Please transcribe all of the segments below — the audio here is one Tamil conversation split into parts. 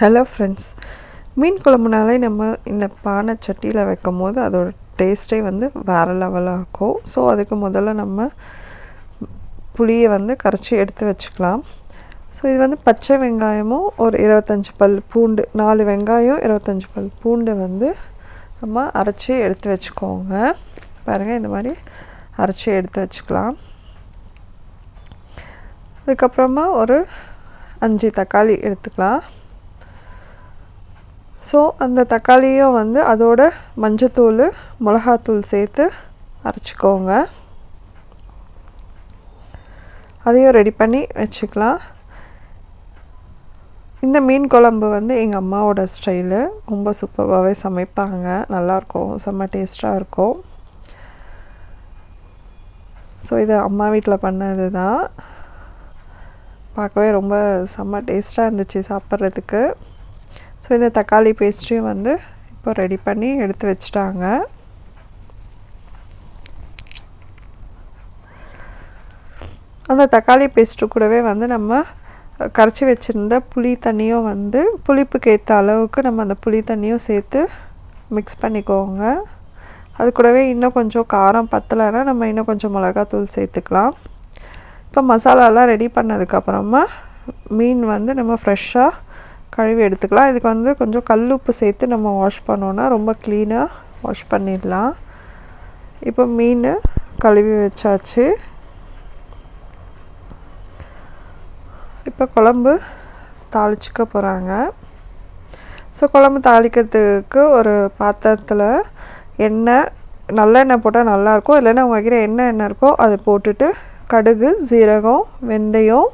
ஹலோ ஃப்ரெண்ட்ஸ், மீன் குழம்புனாலே நம்ம இந்த பானை சட்டியில் வைக்கும் போது அதோட டேஸ்ட்டே வந்து வேறு லெவலாக இருக்கும். ஸோ அதுக்கு முதல்ல நம்ம புளியை வந்து கரைச்சி எடுத்து வச்சுக்கலாம். ஸோ இது வந்து பச்சை வெங்காயமும் ஒரு 25 பல் பூண்டு, 4 வெங்காயம் 25 பல் பூண்டு வந்து நம்ம அரைச்சி எடுத்து வச்சுக்கோங்க. பாருங்கள், இந்த மாதிரி அரைச்சி எடுத்து வச்சுக்கலாம். அதுக்கப்புறமா ஒரு 5 தக்காளி எடுத்துக்கலாம். ஸோ அந்த தக்காளியும் வந்து அதோட மஞ்சத்தூள், மிளகாத்தூள் சேர்த்து அரைச்சிக்கோங்க. அதையும் ரெடி பண்ணி வச்சுக்கலாம். இந்த மீன் குழம்பு வந்து எங்கள் அம்மாவோட ஸ்டைலு, ரொம்ப சூப்பராகவே சமைப்பாங்க. நல்லாயிருக்கும், செம்ம டேஸ்ட்டாக இருக்கும். ஸோ இது அம்மா வீட்டில் பண்ணது தான். பார்க்கவே ரொம்ப செம்ம டேஸ்ட்டாக இருந்துச்சு சாப்பிட்றதுக்கு. ஸோ இந்த தக்காளி பேஸ்ட்டையும் வந்து இப்போ ரெடி பண்ணி எடுத்து வச்சுட்டாங்க. அந்த தக்காளி பேஸ்ட்டு கூடவே வந்து நம்ம கரைச்சி வச்சுருந்த புளி தண்ணியும் வந்து புளிப்புக்கு ஏற்ற அளவுக்கு நம்ம அந்த புளி தண்ணியும் சேர்த்து மிக்ஸ் பண்ணிக்கோங்க. அது கூடவே இன்னும் கொஞ்சம் காரம் பத்தலைன்னா நம்ம இன்னும் கொஞ்சம் மிளகாத்தூள் சேர்த்துக்கலாம். இப்போ மசாலாலாம் ரெடி பண்ணதுக்கப்புறமா மீன் வந்து நம்ம ஃப்ரெஷ்ஷாக கழுவி எடுத்துக்கலாம். இதுக்கு வந்து கொஞ்சம் கல்லுப்பு சேர்த்து நம்ம வாஷ் பண்ணோன்னா ரொம்ப க்ளீனாக வாஷ் பண்ணிடலாம். இப்போ மீன் கழுவி வச்சாச்சு. இப்போ குழம்பு தாளிச்சிக்க போகிறாங்க. ஸோ குழம்பு தாளிக்கிறதுக்கு ஒரு பாத்திரத்தில் எண்ணெய், நல்லெண்ணெய் போட்டால் நல்லாயிருக்கும். இல்லைன்னா உங்கள்கிட்ட என்ன எண்ணெய் இருக்கோ அதை போட்டுட்டு கடுகு, சீரகம், வெந்தயம்,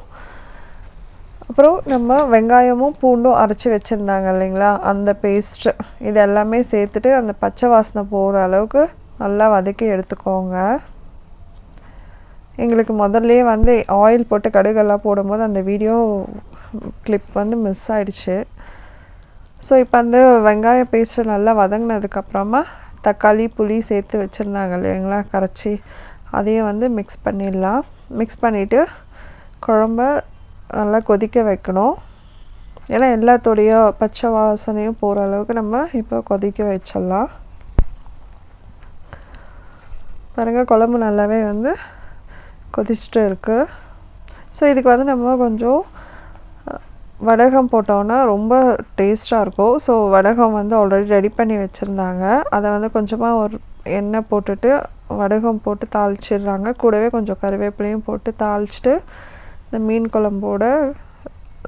அப்புறம் நம்ம வெங்காயமும் பூண்டும் அரைச்சி வச்சுருந்தாங்க இல்லைங்களா, அந்த பேஸ்ட்டு, இது எல்லாமே சேர்த்துட்டு அந்த பச்சை வாசனை போகிற அளவுக்கு நல்லா வதக்கி எடுத்துக்கோங்க. எங்களுக்கு முதல்லையே வந்து ஆயில் போட்டு கடுகெல்லாம் போடும்போது அந்த வீடியோ கிளிப் வந்து மிஸ் ஆகிடுச்சு. ஸோ இப்போ அந்த வெங்காய பேஸ்ட்டு நல்லா வதங்கினதுக்கப்புறமா தக்காளி, புளி சேர்த்து வச்சுருந்தாங்க இல்லைங்களா கரைச்சி, அதையும் வந்து மிக்ஸ் பண்ணிடலாம். மிக்ஸ் பண்ணிவிட்டு குழம்ப நல்லா கொதிக்க வைக்கணும். ஏன்னா எல்லாத்தோடைய பச்சை வாசனையும் போகிற அளவுக்கு நம்ம இப்போ கொதிக்க வச்சிடலாம். பாருங்கள், குழம்பு நல்லாவே வந்து கொதிச்சுட்டு இருக்குது. ஸோ இதுக்கு வந்து நம்ம கொஞ்சம் வடகம் போட்டோன்னா ரொம்ப டேஸ்ட்டாக இருக்கும். ஸோ வடகம் வந்து ஆல்ரெடி ரெடி பண்ணி வச்சுருந்தாங்க. அதை வந்து கொஞ்சமாக ஒரு எண்ணெய் போட்டுட்டு வடகம் போட்டு தாளிச்சிடுறாங்க. கூடவே கொஞ்சம் கருவேப்பிலையும் போட்டு தாளிச்சிட்டு இந்த மீன் குழம்போடு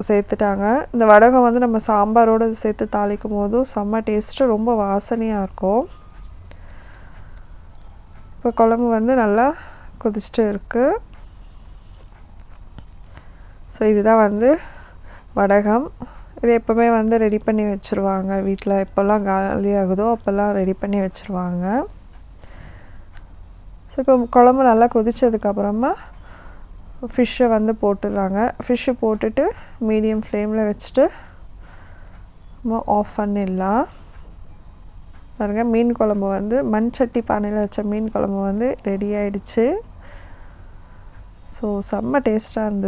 சேர்த்துட்டாங்க. இந்த வடகம் வந்து நம்ம சாம்பாரோடு சேர்த்து தாளிக்கும் போதும் செம்ம டேஸ்ட்டு, ரொம்ப வாசனையாக இருக்கும். இப்போ குழம்பு வந்து நல்லா கொதிச்சுட்டு இருக்குது. ஸோ இதுதான் வந்து வடகம். இது எப்போவுமே வந்து ரெடி பண்ணி வச்சுருவாங்க வீட்டில். எப்போல்லாம் காலி ஆகுதோ அப்போல்லாம் ரெடி பண்ணி வச்சுருவாங்க. ஸோ இப்போ குழம்பு நல்லா கொதித்ததுக்கப்புறமா ஃபிஷ்ஷை வந்து போட்டுடுறாங்க. ஃபிஷ்ஷு போட்டுட்டு மீடியம் ஃப்ளேமில் வச்சுட்டு நம்ம ஆஃப் பண்ணிடலாம். பாருங்கள், மீன் குழம்பு வந்து மண் சட்டி பானையில் வச்ச மீன் குழம்பு வந்து ரெடி ஆகிடுச்சு. ஸோ செம்ம டேஸ்ட்டாக இருந்தது.